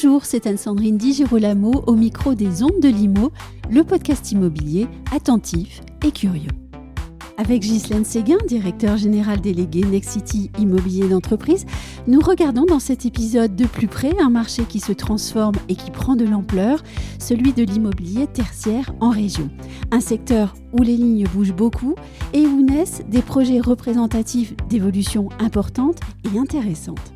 Bonjour, c'est Anne-Sandrine Di Girolamo au micro des Ondes de l'Imo, le podcast immobilier attentif et curieux. Avec Ghislaine Séguin, directeur général délégué Nexity Immobilier d'entreprise, nous regardons dans cet épisode de plus près un marché qui se transforme et qui prend de l'ampleur, celui de l'immobilier tertiaire en région. Un secteur où les lignes bougent beaucoup et où naissent des projets représentatifs d'évolutions importantes et intéressantes.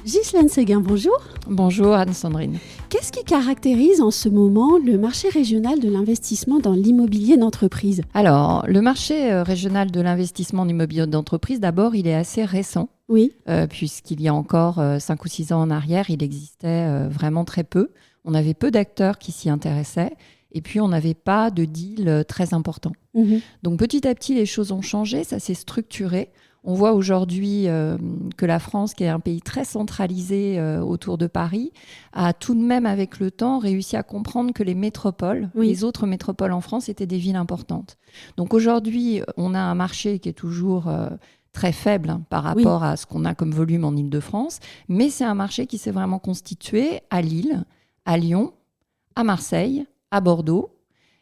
Ghislaine Séguin, bonjour. Bonjour Anne-Sandrine. Qu'est-ce qui caractérise en ce moment le marché régional de l'investissement dans l'immobilier d'entreprise ? Alors, le marché régional de l'investissement en immobilier d'entreprise, d'abord, il est assez récent. Oui. Puisqu'il y a encore 5 ou 6 ans en arrière, il existait vraiment très peu. On avait peu d'acteurs qui s'y intéressaient. Et puis, on n'avait pas de deal très important. Donc, petit à petit, les choses ont changé, ça s'est structuré. On voit aujourd'hui que la France, qui est un pays très centralisé autour de Paris, a tout de même, avec le temps, réussi à comprendre que les métropoles, les autres métropoles en France, étaient des villes importantes. Donc aujourd'hui, on a un marché qui est toujours très faible par rapport à ce qu'on a comme volume en Île-de-France, mais c'est un marché qui s'est vraiment constitué à Lille, à Lyon, à Marseille, à Bordeaux.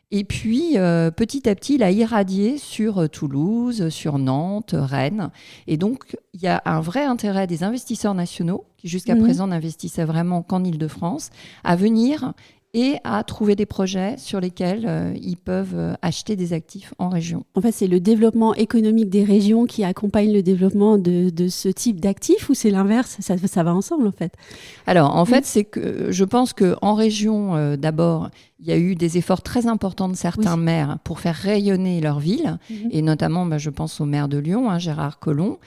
Et puis, petit à petit, il a irradié sur Toulouse, sur Nantes, Rennes. Et donc, il y a un vrai intérêt des investisseurs nationaux, qui jusqu'à présent n'investissaient vraiment qu'en Île-de-France, à venir et à trouver des projets sur lesquels ils peuvent acheter des actifs en région. En fait, c'est le développement économique des régions qui accompagne le développement de ce type d'actifs, ou c'est l'inverse ? Ça va ensemble, en fait. Alors, en fait, c'est que je pense qu'en région, d'abord, il y a eu des efforts très importants de certains maires pour faire rayonner leur ville, et notamment, je pense au maire de Lyon, Gérard Collomb,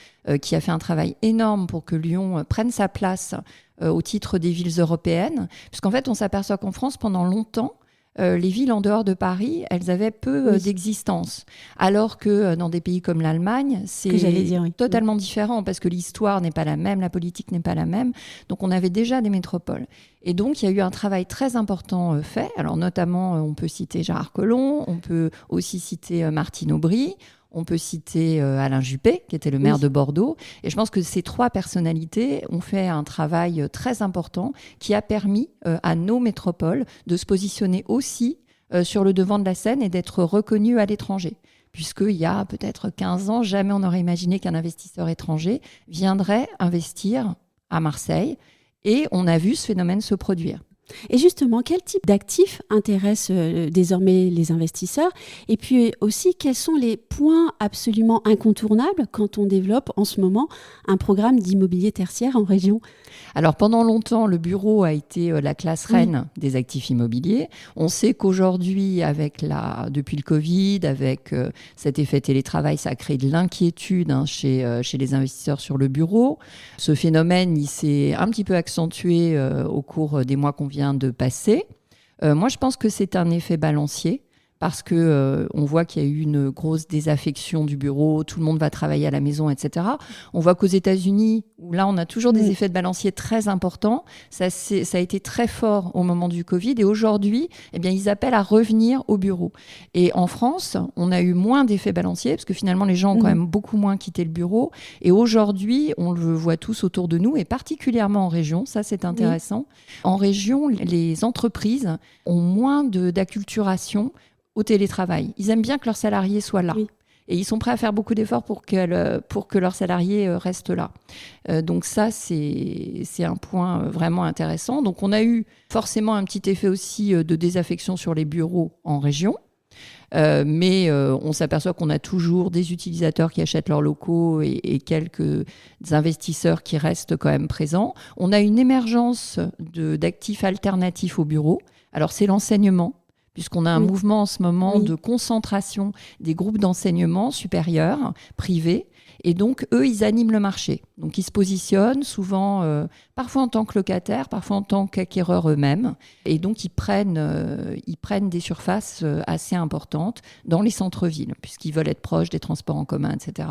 qui a fait un travail énorme pour que Lyon prenne sa place au titre des villes européennes, puisqu'en fait, on s'aperçoit qu'en France, pendant longtemps, les villes en dehors de Paris, elles avaient peu d'existence. Alors que dans des pays comme l'Allemagne, c'est totalement différent, parce que l'histoire n'est pas la même, la politique n'est pas la même. Donc, on avait déjà des métropoles. Et donc, il y a eu un travail très important fait. Alors, notamment, on peut citer Gérard Collomb, on peut aussi citer Martine Aubry, on peut citer Alain Juppé, qui était le maire de Bordeaux. Et je pense que ces 3 personnalités ont fait un travail très important qui a permis à nos métropoles de se positionner aussi sur le devant de la scène et d'être reconnues à l'étranger. Puisqu'il y a peut-être 15 ans, jamais on n'aurait imaginé qu'un investisseur étranger viendrait investir à Marseille. Et on a vu ce phénomène se produire. Et justement, quel type d'actifs intéresse désormais les investisseurs ? Et puis aussi, quels sont les points absolument incontournables quand on développe en ce moment un programme d'immobilier tertiaire en région ? Alors, pendant longtemps, le bureau a été la classe reine des actifs immobiliers. On sait qu'aujourd'hui, depuis le Covid, avec cet effet télétravail, ça a créé de l'inquiétude chez les investisseurs sur le bureau. Ce phénomène, il s'est un petit peu accentué au cours des mois qu'on vient de passer. Moi, je pense que c'est un effet balancier parce que on voit qu'il y a eu une grosse désaffection du bureau, tout le monde va travailler à la maison, etc. On voit qu'aux États-Unis, où là, on a toujours des effets de balancier très importants, ça a été très fort au moment du Covid, et aujourd'hui, ils appellent à revenir au bureau. Et en France, on a eu moins d'effets balanciers, parce que finalement, les gens ont quand même beaucoup moins quitté le bureau. Et aujourd'hui, on le voit tous autour de nous, et particulièrement en région, ça c'est intéressant. En région, les entreprises ont moins d'acculturation au télétravail. Ils aiment bien que leurs salariés soient là. Et ils sont prêts à faire beaucoup d'efforts pour que leurs salariés restent là. Donc ça, c'est un point vraiment intéressant. Donc on a eu forcément un petit effet aussi de désaffection sur les bureaux en région. Mais on s'aperçoit qu'on a toujours des utilisateurs qui achètent leurs locaux et quelques investisseurs qui restent quand même présents. On a une émergence d'actifs alternatifs au bureau. Alors c'est l'enseignement, puisqu'on a un mouvement en ce moment de concentration des groupes d'enseignement supérieurs, privés. Et donc, eux, ils animent le marché. Donc, ils se positionnent souvent, parfois en tant que locataires, parfois en tant qu'acquéreurs eux-mêmes. Et donc, ils prennent des surfaces assez importantes dans les centres-villes, puisqu'ils veulent être proches des transports en commun, etc.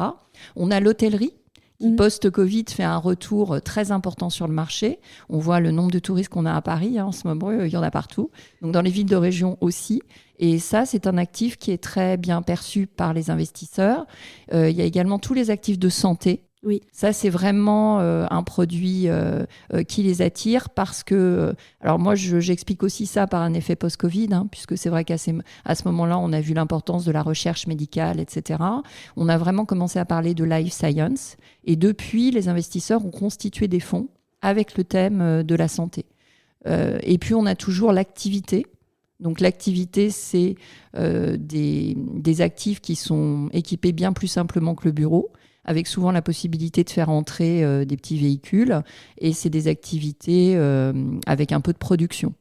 On a l'hôtellerie, qui post-Covid fait un retour très important sur le marché. On voit le nombre de touristes qu'on a à Paris en ce moment, il y en a partout. Donc dans les villes de région aussi. Et ça, c'est un actif qui est très bien perçu par les investisseurs. Il y a également tous les actifs de santé Oui. Ça, c'est vraiment un produit qui les attire parce que... alors moi, j'explique aussi ça par un effet post-Covid, puisque c'est vrai qu'à ce moment-là, on a vu l'importance de la recherche médicale, etc. On a vraiment commencé à parler de life science. Et depuis, les investisseurs ont constitué des fonds avec le thème de la santé. Et puis, on a toujours l'activité. Donc l'activité, c'est des actifs qui sont équipés bien plus simplement que le bureau, avec souvent la possibilité de faire entrer des petits véhicules. Et c'est des activités avec un peu de production.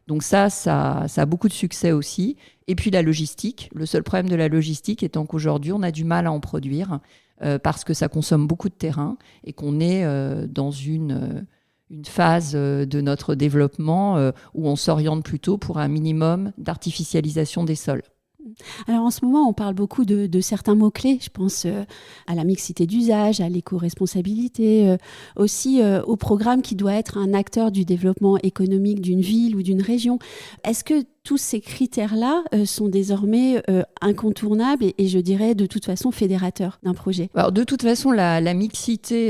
Donc ça a beaucoup de succès aussi. Et puis la logistique. Le seul problème de la logistique étant qu'aujourd'hui, on a du mal à en produire parce que ça consomme beaucoup de terrain et qu'on est dans une phase de notre développement où on s'oriente plutôt pour un minimum d'artificialisation des sols. Alors en ce moment, on parle beaucoup de certains mots-clés. Je pense à la mixité d'usage, à l'éco-responsabilité, aussi au programme qui doit être un acteur du développement économique d'une ville ou d'une région. Est-ce que tous ces critères-là sont désormais incontournables et je dirais de toute façon fédérateurs d'un projet? Alors, de toute façon, la mixité,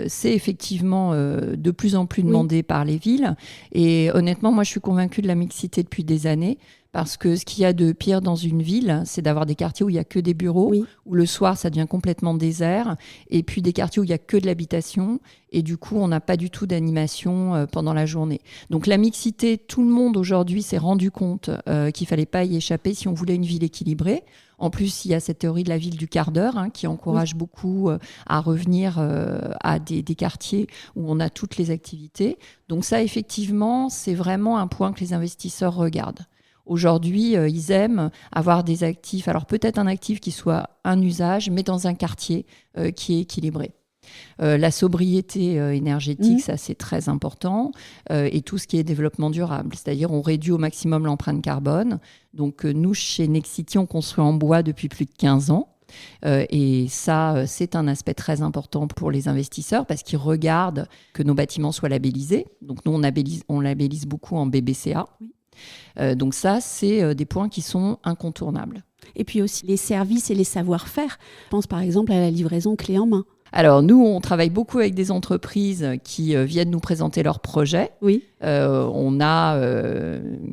c'est effectivement de plus en plus demandé par les villes. Et honnêtement, moi, je suis convaincue de la mixité depuis des années. Parce que ce qu'il y a de pire dans une ville, c'est d'avoir des quartiers où il n'y a que des bureaux, où le soir, ça devient complètement désert, et puis des quartiers où il n'y a que de l'habitation, et du coup, on n'a pas du tout d'animation pendant la journée. Donc la mixité, tout le monde aujourd'hui s'est rendu compte qu'il ne fallait pas y échapper si on voulait une ville équilibrée. En plus, il y a cette théorie de la ville du quart d'heure qui encourage beaucoup à revenir à des quartiers où on a toutes les activités. Donc ça, effectivement, c'est vraiment un point que les investisseurs regardent. Aujourd'hui, ils aiment avoir des actifs, alors peut-être un actif qui soit un usage, mais dans un quartier qui est équilibré. La sobriété énergétique, ça c'est très important, et tout ce qui est développement durable, c'est-à-dire on réduit au maximum l'empreinte carbone. Donc nous, chez Nexity, on construit en bois depuis plus de 15 ans. Et ça, c'est un aspect très important pour les investisseurs parce qu'ils regardent que nos bâtiments soient labellisés. Donc nous, on labellise beaucoup en BBCA. Donc ça, c'est des points qui sont incontournables. Et puis aussi les services et les savoir-faire. Je pense par exemple à la livraison clé en main. Alors nous, on travaille beaucoup avec des entreprises qui viennent nous présenter leurs projets. Oui. On a,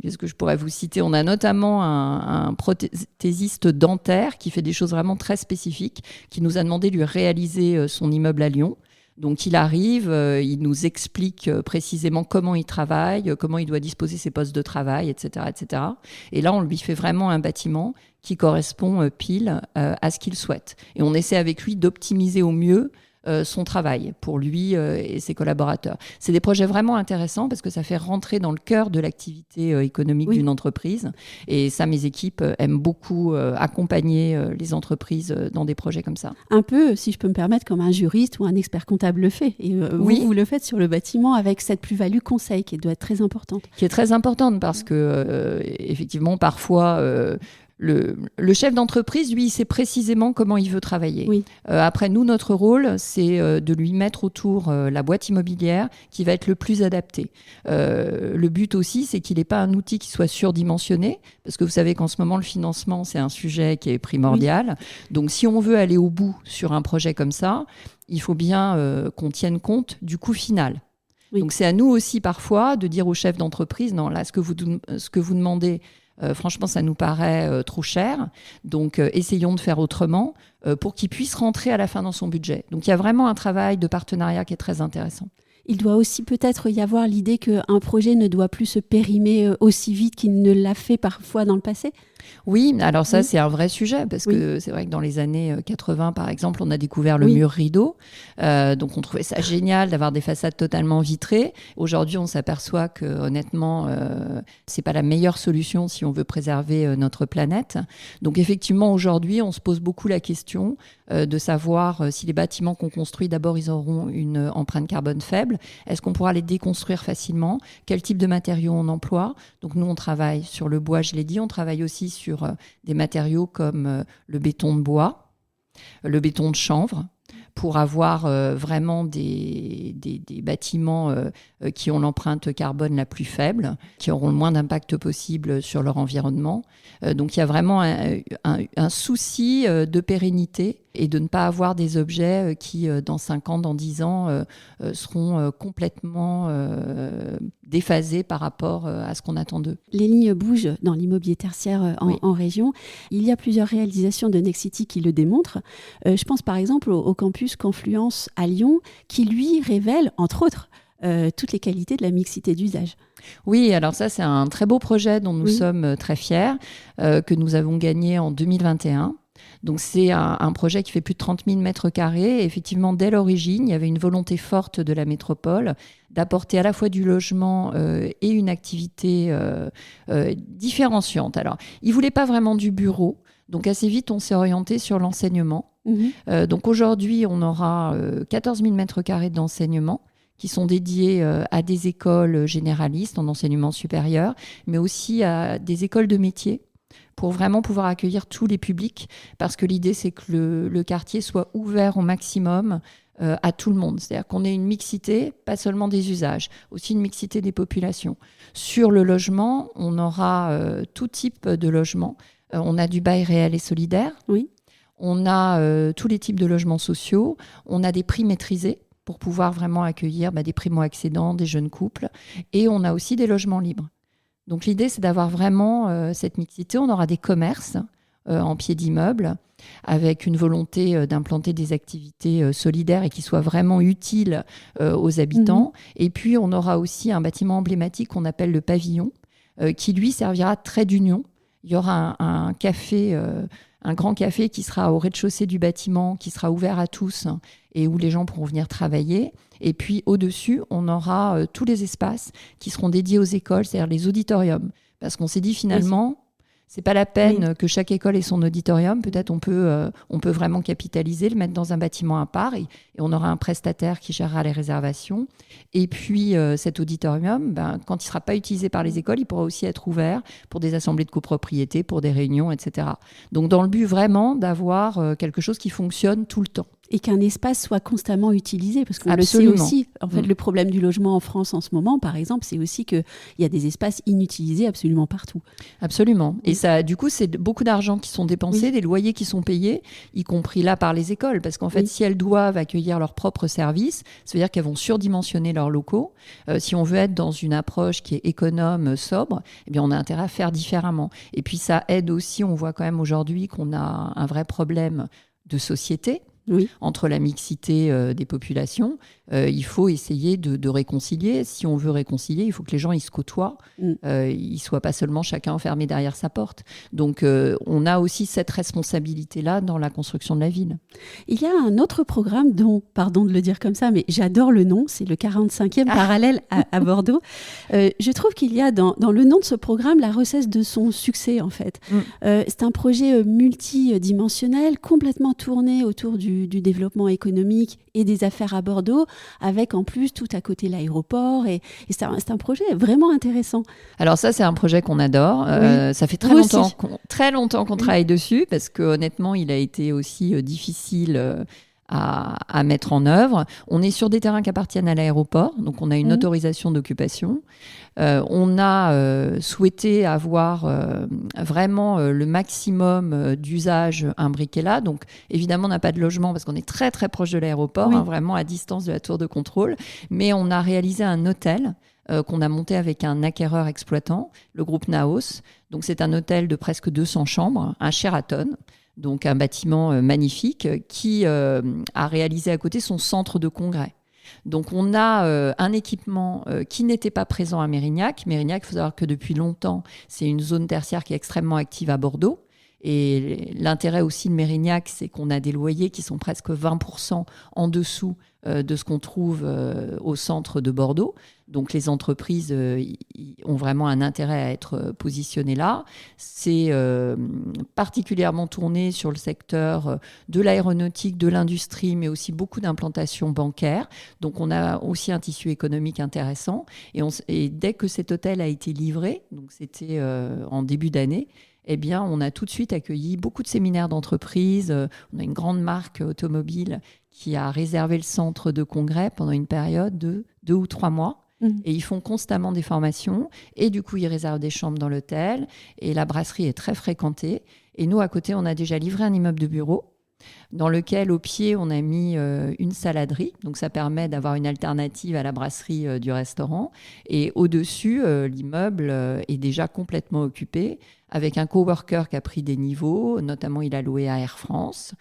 qu'est-ce que je pourrais vous citer ? On a notamment un prothésiste dentaire qui fait des choses vraiment très spécifiques, qui nous a demandé de lui réaliser son immeuble à Lyon. Donc il arrive, il nous explique précisément comment il travaille, comment il doit disposer ses postes de travail, etc., etc. Et là, on lui fait vraiment un bâtiment qui correspond pile à ce qu'il souhaite. Et on essaie avec lui d'optimiser au mieux son travail pour lui et ses collaborateurs. C'est des projets vraiment intéressants parce que ça fait rentrer dans le cœur de l'activité économique d'une entreprise. Et ça, mes équipes aiment beaucoup accompagner les entreprises dans des projets comme ça. Un peu, si je peux me permettre, comme un juriste ou un expert comptable le fait. Et vous le faites sur le bâtiment avec cette plus-value conseil qui doit être très importante. Qui est très importante parce que, effectivement, parfois... Le chef d'entreprise, lui, il sait précisément comment il veut travailler. Oui. Après, nous, notre rôle, c'est de lui mettre autour la boîte immobilière qui va être le plus adaptée. Le but aussi, c'est qu'il n'ait pas un outil qui soit surdimensionné, parce que vous savez qu'en ce moment, le financement, c'est un sujet qui est primordial. Oui. Donc, si on veut aller au bout sur un projet comme ça, il faut bien qu'on tienne compte du coût final. Oui. Donc, c'est à nous aussi, parfois, de dire au chef d'entreprise, non, là, ce que vous demandez... franchement, ça nous paraît trop cher. Donc, essayons de faire autrement pour qu'il puisse rentrer à la fin dans son budget. Donc, il y a vraiment un travail de partenariat qui est très intéressant. Il doit aussi peut-être y avoir l'idée qu'un projet ne doit plus se périmer aussi vite qu'il ne l'a fait parfois dans le passé. Oui, alors ça, c'est un vrai sujet parce que c'est vrai que dans les années 80, par exemple, on a découvert le mur rideau. Donc, on trouvait ça génial d'avoir des façades totalement vitrées. Aujourd'hui, on s'aperçoit que, honnêtement, c'est pas la meilleure solution si on veut préserver notre planète. Donc, effectivement, aujourd'hui, on se pose beaucoup la question de savoir si les bâtiments qu'on construit, d'abord, ils auront une empreinte carbone faible. Est-ce qu'on pourra les déconstruire facilement ? Quel type de matériaux on emploie ? Donc, nous, on travaille sur le bois, je l'ai dit. On travaille aussi sur des matériaux comme le béton de bois, le béton de chanvre, pour avoir vraiment des bâtiments qui ont l'empreinte carbone la plus faible, qui auront le moins d'impact possible sur leur environnement. Donc il y a vraiment un souci de pérennité et de ne pas avoir des objets qui, dans 5 ans, dans 10 ans, seront complètement déphasés par rapport à ce qu'on attend d'eux. Les lignes bougent dans l'immobilier tertiaire en région. Il y a plusieurs réalisations de Nexity qui le démontrent. Je pense par exemple au campus Confluence à Lyon, qui lui révèle, entre autres, toutes les qualités de la mixité d'usage. Oui, alors ça, c'est un très beau projet dont nous sommes très fiers, que nous avons gagné en 2021. Donc c'est un projet qui fait plus de 30 000 mètres carrés. Et effectivement, dès l'origine, il y avait une volonté forte de la métropole d'apporter à la fois du logement et une activité différenciante. Alors, ils ne voulaient pas vraiment du bureau. Donc assez vite, on s'est orienté sur l'enseignement. Donc aujourd'hui, on aura 14 000 mètres carrés d'enseignement qui sont dédiés à des écoles généralistes en enseignement supérieur, mais aussi à des écoles de métiers, pour vraiment pouvoir accueillir tous les publics, parce que l'idée, c'est que le quartier soit ouvert au maximum à tout le monde. C'est-à-dire qu'on ait une mixité, pas seulement des usages, aussi une mixité des populations. Sur le logement, on aura tout type de logement. On a du bail réel et solidaire. Oui. On a tous les types de logements sociaux. On a des prix maîtrisés pour pouvoir vraiment accueillir des primo-accédants, des jeunes couples. Et on a aussi des logements libres. Donc l'idée, c'est d'avoir vraiment cette mixité. On aura des commerces en pied d'immeuble, avec une volonté d'implanter des activités solidaires et qui soient vraiment utiles aux habitants. Et puis, on aura aussi un bâtiment emblématique qu'on appelle le pavillon, qui, lui, servira de trait d'union. Il y aura un café, un grand café qui sera au rez-de-chaussée du bâtiment, qui sera ouvert à tous et où les gens pourront venir travailler. Et puis, au-dessus, on aura tous les espaces qui seront dédiés aux écoles, c'est-à-dire les auditoriums. Parce qu'on s'est dit, finalement, c'est pas la peine que chaque école ait son auditorium. Peut-être on peut vraiment capitaliser, le mettre dans un bâtiment à part et on aura un prestataire qui gérera les réservations. Et puis, cet auditorium, quand il ne sera pas utilisé par les écoles, il pourra aussi être ouvert pour des assemblées de copropriété, pour des réunions, etc. Donc, dans le but vraiment d'avoir quelque chose qui fonctionne tout le temps. Et qu'un espace soit constamment utilisé, parce qu'on le sait aussi. En fait, le problème du logement en France en ce moment, par exemple, c'est aussi qu'il y a des espaces inutilisés absolument partout. Absolument. Et ça, du coup, c'est beaucoup d'argent qui sont dépensés, des loyers qui sont payés, y compris là par les écoles. Parce qu'en fait, si elles doivent accueillir leurs propres services, ça veut dire qu'elles vont surdimensionner leurs locaux. Si on veut être dans une approche qui est économe, sobre, eh bien, on a intérêt à faire différemment. Et puis, ça aide aussi, on voit quand même aujourd'hui qu'on a un vrai problème de société. Entre la mixité des populations, il faut essayer de réconcilier. Si on veut réconcilier, il faut que les gens ils se côtoient, ils ne soient pas seulement chacun enfermé derrière sa porte. Donc on a aussi cette responsabilité-là dans la construction de la ville. Il y a un autre programme dont, pardon de le dire comme ça, mais j'adore le nom, c'est le 45e parallèle à Bordeaux. Je trouve qu'il y a dans le nom de ce programme la recette de son succès en fait. C'est un projet multidimensionnel, complètement tourné autour du développement économique et des affaires à Bordeaux, avec en plus tout à côté l'aéroport. Et c'est un projet vraiment intéressant. Alors ça, c'est un projet qu'on adore. Ça fait très longtemps qu'on travaille dessus, parce qu'honnêtement, il a été aussi difficile à mettre en œuvre. On est sur des terrains qui appartiennent à l'aéroport, donc on a une autorisation d'occupation. On a souhaité avoir vraiment le maximum d'usages imbriqués là. Donc évidemment, on n'a pas de logement parce qu'on est très très proche de l'aéroport, vraiment à distance de la tour de contrôle. Mais on a réalisé un hôtel qu'on a monté avec un acquéreur exploitant, le groupe Naos. Donc c'est un hôtel de presque 200 chambres, un Sheraton. Donc un bâtiment magnifique qui a réalisé à côté son centre de congrès. Donc on a un équipement qui n'était pas présent à Mérignac. Mérignac, il faut savoir que depuis longtemps, c'est une zone tertiaire qui est extrêmement active à Bordeaux. Et l'intérêt aussi de Mérignac, c'est qu'on a des loyers qui sont presque 20% en dessous de ce qu'on trouve au centre de Bordeaux. Donc les entreprises ont vraiment un intérêt à être positionnées là. C'est particulièrement tourné sur le secteur de l'aéronautique, de l'industrie, mais aussi beaucoup d'implantations bancaires. Donc on a aussi un tissu économique intéressant. Et dès que cet hôtel a été livré, donc c'était en début d'année, eh bien, on a tout de suite accueilli beaucoup de séminaires d'entreprises. On a une grande marque automobile qui a réservé le centre de congrès pendant une période de 2 ou 3 mois. Et ils font constamment des formations. Et du coup, ils réservent des chambres dans l'hôtel. Et la brasserie est très fréquentée. Et nous, à côté, on a déjà livré un immeuble de bureau dans lequel, au pied, on a mis une saladerie. Donc, ça permet d'avoir une alternative à la brasserie du restaurant. Et au-dessus, l'immeuble est déjà complètement occupé avec un coworker qui a pris des niveaux. Notamment, il a loué à Air France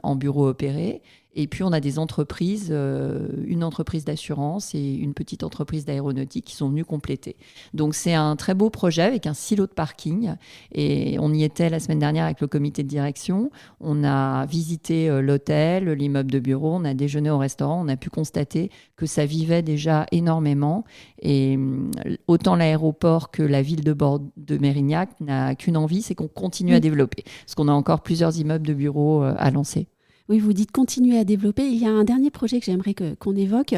en bureau opéré. Et puis, on a des entreprises, une entreprise d'assurance et une petite entreprise d'aéronautique qui sont venues compléter. Donc, c'est un très beau projet avec un silo de parking. Et on y était la semaine dernière avec le comité de direction. On a visité l'hôtel, l'immeuble de bureau. On a déjeuné au restaurant. On a pu constater que ça vivait déjà énormément. Et autant l'aéroport que la ville de Mérignac n'a qu'une envie, c'est qu'on continue à développer. Parce qu'on a encore plusieurs immeubles de bureaux à lancer. Oui, vous dites continuer à développer. Il y a un dernier projet que j'aimerais qu'on évoque.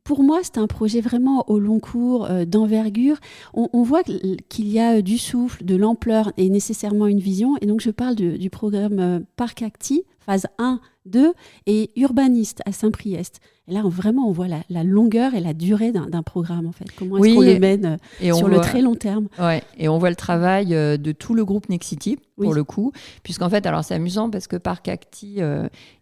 Pour moi, c'est un projet vraiment au long cours, d'envergure. On voit qu'il y a du souffle, de l'ampleur et nécessairement une vision. Et donc, je parle du programme Parc Acti, phase 1, 2 et Urbaniste à Saint-Priest. Et là, vraiment, on voit la longueur et la durée d'un programme, en fait. Comment est-ce qu'on le mène sur le très long terme. Ouais, et on voit le travail de tout le groupe Nexity, pour le coup. Puisqu'en fait, alors c'est amusant parce que Parc Acti,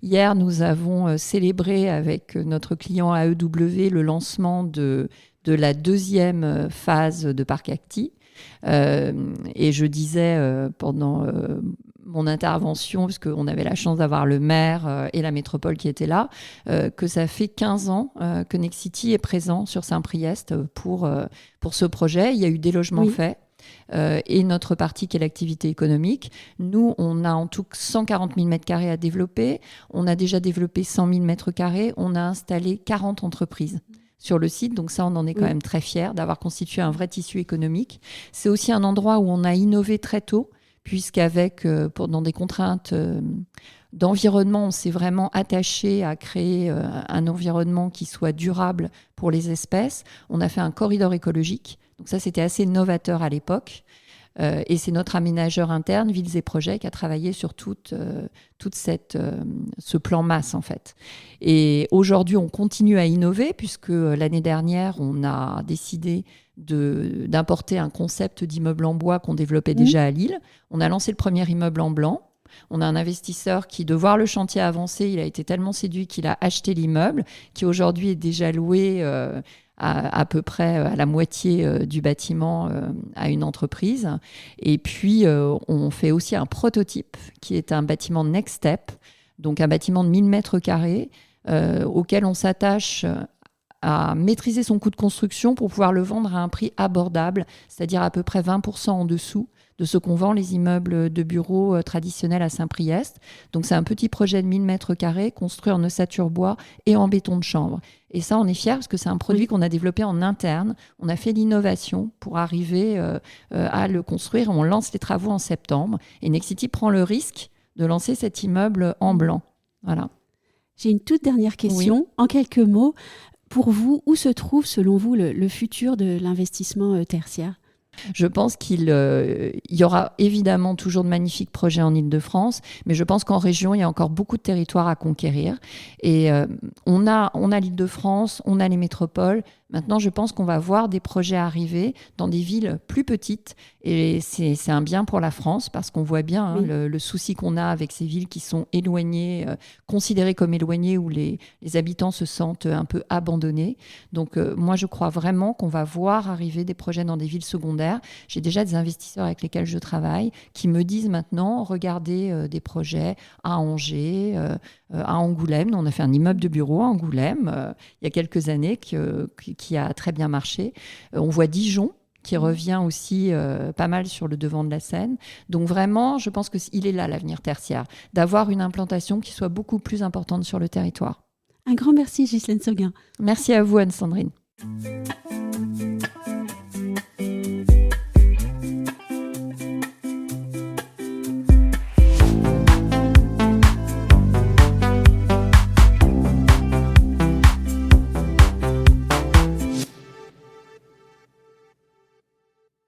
hier, nous avons célébré avec notre client AEW le lancement de la deuxième phase de Parc Acti. Et je disais pendant mon intervention, parce qu'on avait la chance d'avoir le maire et la métropole qui étaient là, que ça fait 15 ans que Nexity est présent sur Saint-Priest pour ce projet. Il y a eu des logements faits. Et notre partie qui est l'activité économique. Nous, on a en tout 140 000 m² à développer. On a déjà développé 100 000 m². On a installé 40 entreprises sur le site. Donc ça, on en est quand même très fiers d'avoir constitué un vrai tissu économique. C'est aussi un endroit où on a innové très tôt, puisqu'avec, dans des contraintes d'environnement, on s'est vraiment attaché à créer un environnement qui soit durable pour les espèces. On a fait un corridor écologique. Donc ça, c'était assez novateur à l'époque. Et c'est notre aménageur interne, Villes et Projets, qui a travaillé sur tout ce plan masse, en fait. Et aujourd'hui, on continue à innover, puisque l'année dernière, on a décidé d'importer un concept d'immeuble en bois qu'on développait déjà à Lille. On a lancé le premier immeuble en blanc. On a un investisseur qui, de voir le chantier avancer, il a été tellement séduit qu'il a acheté l'immeuble, qui aujourd'hui est déjà loué à peu près à la moitié du bâtiment à une entreprise. Et puis, on fait aussi un prototype qui est un bâtiment Next Step, donc un bâtiment de 1000 m², auquel on s'attache à maîtriser son coût de construction pour pouvoir le vendre à un prix abordable, c'est-à-dire à peu près 20% en dessous de ce qu'on vend les immeubles de bureaux traditionnels à Saint-Priest. Donc c'est un petit projet de 1000 m² construit en ossature bois et en béton de chanvre. Et ça, on est fiers parce que c'est un produit qu'on a développé en interne. On a fait l'innovation pour arriver à le construire. On lance les travaux en septembre. Et Nexity prend le risque de lancer cet immeuble en blanc. Voilà. J'ai une toute dernière question. En quelques mots, pour vous, où se trouve, selon vous, le futur de l'investissement tertiaire ? Je pense qu'il y aura évidemment toujours de magnifiques projets en Île-de-France, mais je pense qu'en région, il y a encore beaucoup de territoires à conquérir. Et on a l'Île-de-France, on a les métropoles. Maintenant, je pense qu'on va voir des projets arriver dans des villes plus petites. Et c'est un bien pour la France parce qu'on voit bien le souci qu'on a avec ces villes qui sont éloignées, considérées comme éloignées, où les habitants se sentent un peu abandonnés. Donc, moi, je crois vraiment qu'on va voir arriver des projets dans des villes secondaires. J'ai déjà des investisseurs avec lesquels je travaille qui me disent maintenant, regardez des projets à Angers, à Angoulême. On a fait un immeuble de bureau à Angoulême il y a quelques années qui a très bien marché. On voit Dijon qui revient aussi pas mal sur le devant de la scène. Donc vraiment, je pense qu'il est là l'avenir tertiaire, d'avoir une implantation qui soit beaucoup plus importante sur le territoire. Un grand merci Ghislaine Seguin. Merci à vous Anne-Sandrine.